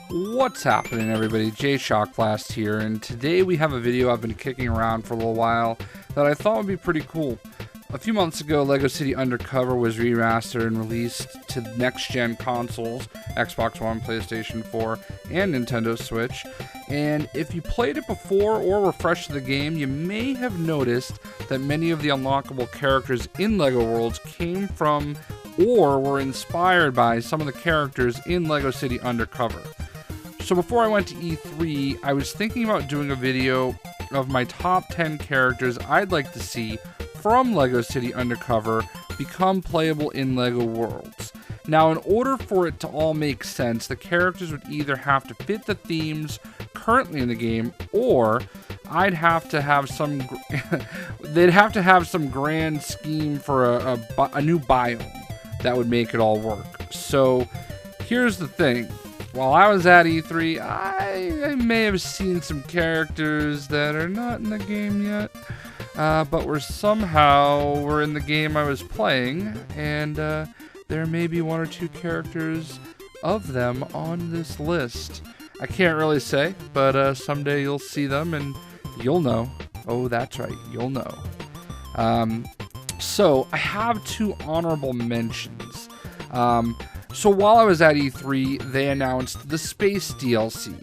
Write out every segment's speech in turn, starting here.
What's happening, everybody? JayShockblast here, and today we have a video I've been kicking around for a little while that I thought would be pretty cool. A few months ago, LEGO City Undercover was remastered and released to next-gen consoles, Xbox One, PlayStation 4, and Nintendo Switch. And if you played it before or refreshed the game, you may have noticed that many of the unlockable characters in LEGO Worlds came from or were inspired by some of the characters in LEGO City Undercover. So before I went to E3, I was thinking about doing a video of my top 10 characters I'd like to see from LEGO City Undercover become playable in LEGO Worlds. Now, in order for it to all make sense, the characters would either have to fit the themes currently in the game, or I'd have to have some they'd have to have some grand scheme for a new biome that would make it all work. So here's the thing. While I was at E3, I may have seen some characters that are not in the game yet, but were in the game I was playing, and there may be one or two characters of them on this list. I can't really say, but someday you'll see them and you'll know. Oh, that's right, you'll know. So I have two honorable mentions. So while I was at E3, they announced the Space DLC,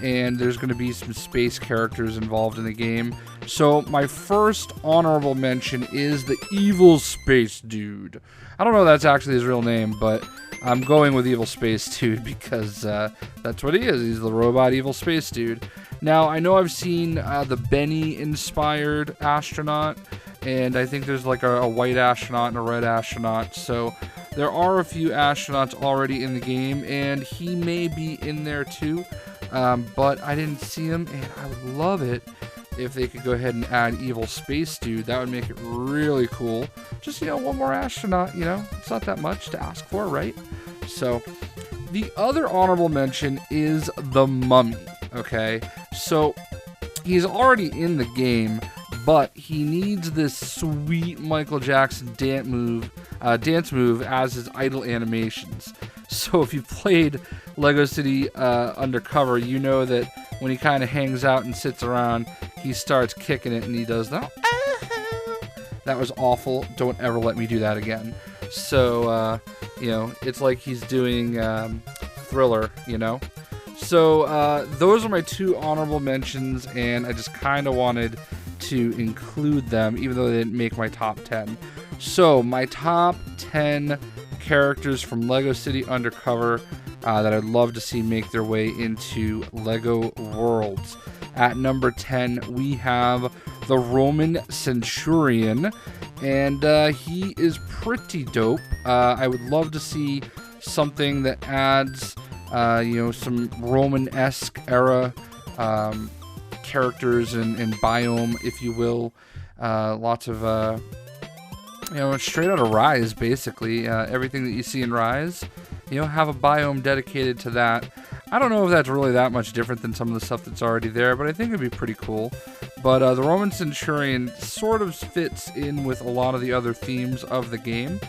and there's going to be some space characters involved in the game. So my first honorable mention is the Evil Space Dude. I don't know if that's actually his real name, but I'm going with Evil Space Dude because that's what he is. He's the robot Evil Space Dude. Now, I know I've seen the Benny-inspired astronaut, and I think there's like a white astronaut and a red astronaut, so there are a few astronauts already in the game, and he may be in there too, but I didn't see him, and I would love it if they could go ahead and add Evil Space Dude. That would make it really cool. Just, one more astronaut, it's not that much to ask for, right? So, the other honorable mention is the Mummy, okay? So, he's already in the game, but he needs this sweet Michael Jackson dance move as his idle animations. So if you played LEGO City Undercover, you know that when he kind of hangs out and sits around, he starts kicking it and he does that. That was awful. Don't ever let me do that again. So, it's like he's doing Thriller, So those are my two honorable mentions, and I just kind of wanted to include them, even though they didn't make my top 10. So my top 10 characters from LEGO City Undercover that I'd love to see make their way into LEGO Worlds. At number 10, we have the Roman Centurion, and he is pretty dope. I would love to see something that adds some Roman-esque era characters and biome, if you will. Lots of straight out of Rise, basically. Everything that you see in Rise, have a biome dedicated to that. I don't know if that's really that much different than some of the stuff that's already there, but I think it'd be pretty cool. But the Roman Centurion sort of fits in with a lot of the other themes of the game,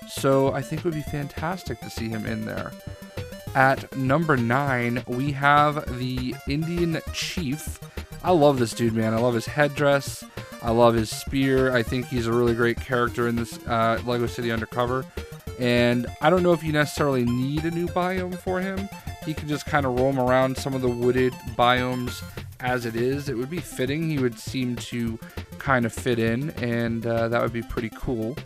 so I think it would be fantastic to see him in there. At number 9, we have the Indian Chief. I love this dude, man. I love his headdress. I love his spear. I think he's a really great character in this LEGO City Undercover. And I don't know if you necessarily need a new biome for him. He can just kind of roam around some of the wooded biomes as it is. It would be fitting. He would seem to kind of fit in, and that would be pretty cool.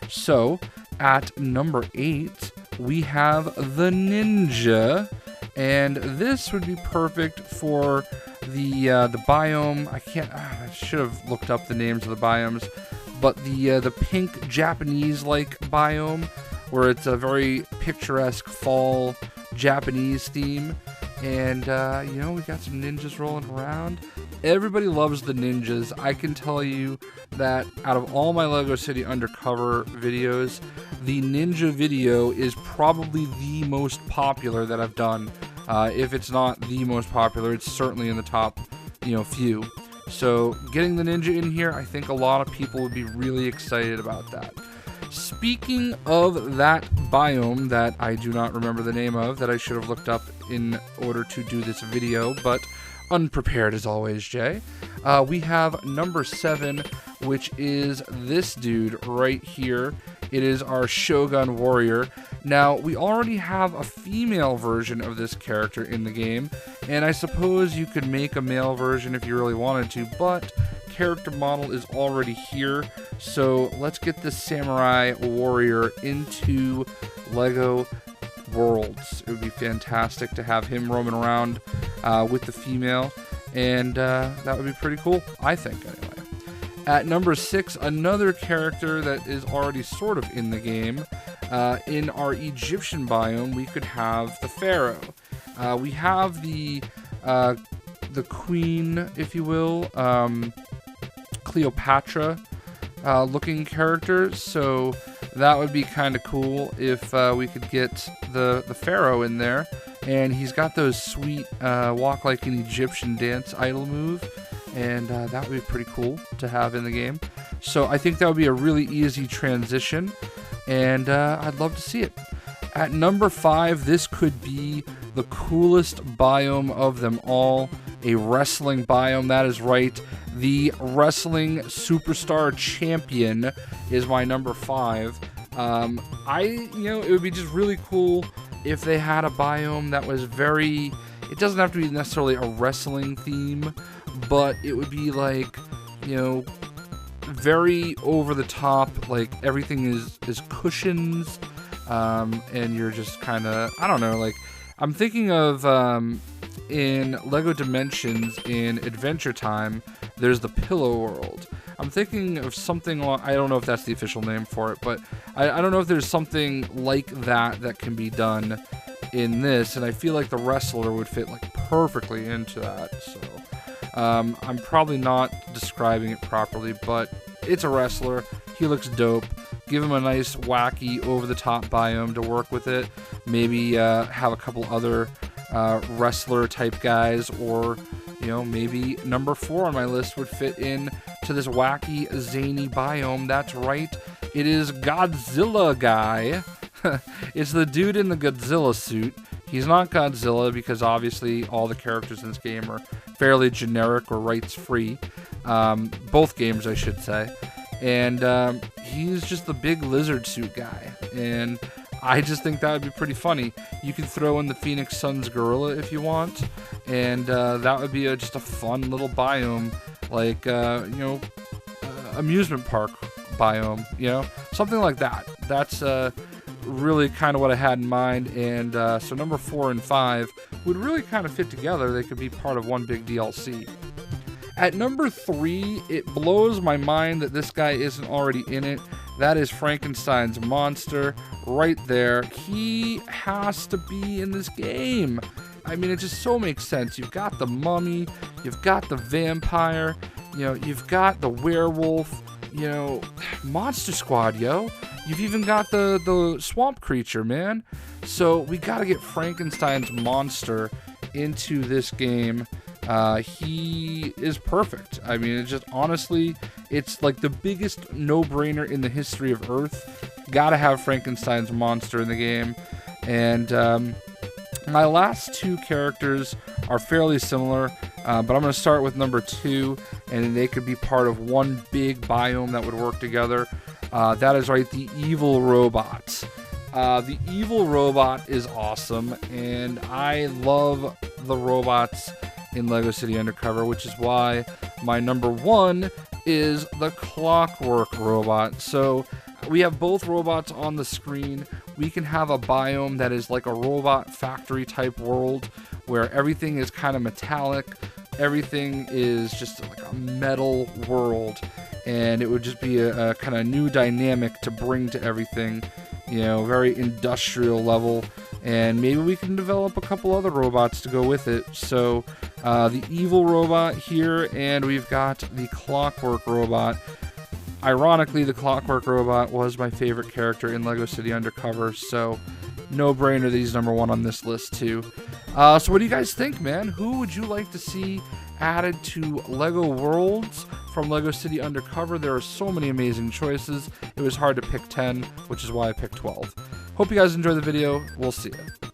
So, at number 8, we have the Ninja, and this would be perfect for the biome. I should have looked up the names of the biomes, but the pink Japanese-like biome, where it's a very picturesque fall Japanese theme, and we got some ninjas rolling around. Everybody loves the ninjas. I can tell you that out of all my LEGO City Undercover videos, the ninja video is probably the most popular that I've done. If it's not the most popular, it's certainly in the top, few. So getting the ninja in here, I think a lot of people would be really excited about that. Speaking of that biome that I do not remember the name of, that I should have looked up in order to do this video, but unprepared as always, Jay. We have number 7, which is this dude right here. It is our Shogun Warrior. Now, we already have a female version of this character in the game, and I suppose you could make a male version if you really wanted to, but character model is already here, so let's get this Samurai Warrior into LEGO Worlds. It would be fantastic to have him roaming around with the female, and that would be pretty cool, I think, anyway. At number 6, another character that is already sort of in the game. In our Egyptian biome, we could have the Pharaoh. We have the queen, if you will, Cleopatra looking character, so that would be kind of cool if we could get the Pharaoh in there. And he's got those sweet walk like an Egyptian dance idol move, and that would be pretty cool to have in the game. So I think that would be a really easy transition, and I'd love to see it. At number 5, this could be the coolest biome of them all, a wrestling biome. That is right, the Wrestling Superstar Champion is my number 5. It would be just really cool if they had a biome that was very, it doesn't have to be necessarily a wrestling theme, but it would be like, very over the top, like everything is cushions, and you're just kind of, I don't know, like, I'm thinking of, in LEGO Dimensions in Adventure Time, there's the Pillow World. I'm thinking of something, I don't know if that's the official name for it, but I don't know if there's something like that can be done in this, and I feel like the wrestler would fit like perfectly into that, so I'm probably not describing it properly, but it's a wrestler. He looks dope. Give him a nice, wacky, over-the-top biome to work with it. Maybe have a couple other wrestler-type guys, or, maybe number 4 on my list would fit in to this wacky, zany biome. That's right. It is Godzilla Guy. It's the dude in the Godzilla suit. He's not Godzilla because obviously all the characters in this game are fairly generic or rights-free. Both games, I should say. And he's just the big lizard suit guy. And I just think that would be pretty funny. You could throw in the Phoenix Suns gorilla if you want. And that would be just a fun little biome. Like, amusement park biome, something like that. That's really kind of what I had in mind, and so number 4 and 5 would really kind of fit together. They could be part of one big DLC. At number 3, it blows my mind that this guy isn't already in it. That is Frankenstein's monster right there. He has to be in this game. I mean, it just so makes sense. You've got the mummy, you've got the vampire, you've got the werewolf, Monster Squad, yo. You've even got the swamp creature, man. So we gotta get Frankenstein's monster into this game. He is perfect. I mean, it's just, honestly, it's like the biggest no-brainer in the history of Earth. Gotta have Frankenstein's monster in the game. And my last 2 characters are fairly similar, but I'm going to start with number 2, and they could be part of one big biome that would work together. That is right, the Evil Robot. The Evil Robot is awesome, and I love the robots in LEGO City Undercover, which is why my number 1 is the Clockwork Robot. So we have both robots on the screen. We can have a biome that is like a robot factory type world where everything is kind of metallic. Everything is just like a metal world, and it would just be a kind of new dynamic to bring to everything, very industrial level, and maybe we can develop a couple other robots to go with it. So the Evil Robot here, and we've got the Clockwork Robot. Ironically, the Clockwork Robot was my favorite character in LEGO City Undercover, so no-brainer that he's number 1 on this list too. So what do you guys think, man? Who would you like to see added to LEGO Worlds from LEGO City Undercover. There are so many amazing choices. It was hard to pick 10, which is why I picked 12. Hope you guys enjoy the video. We'll see you.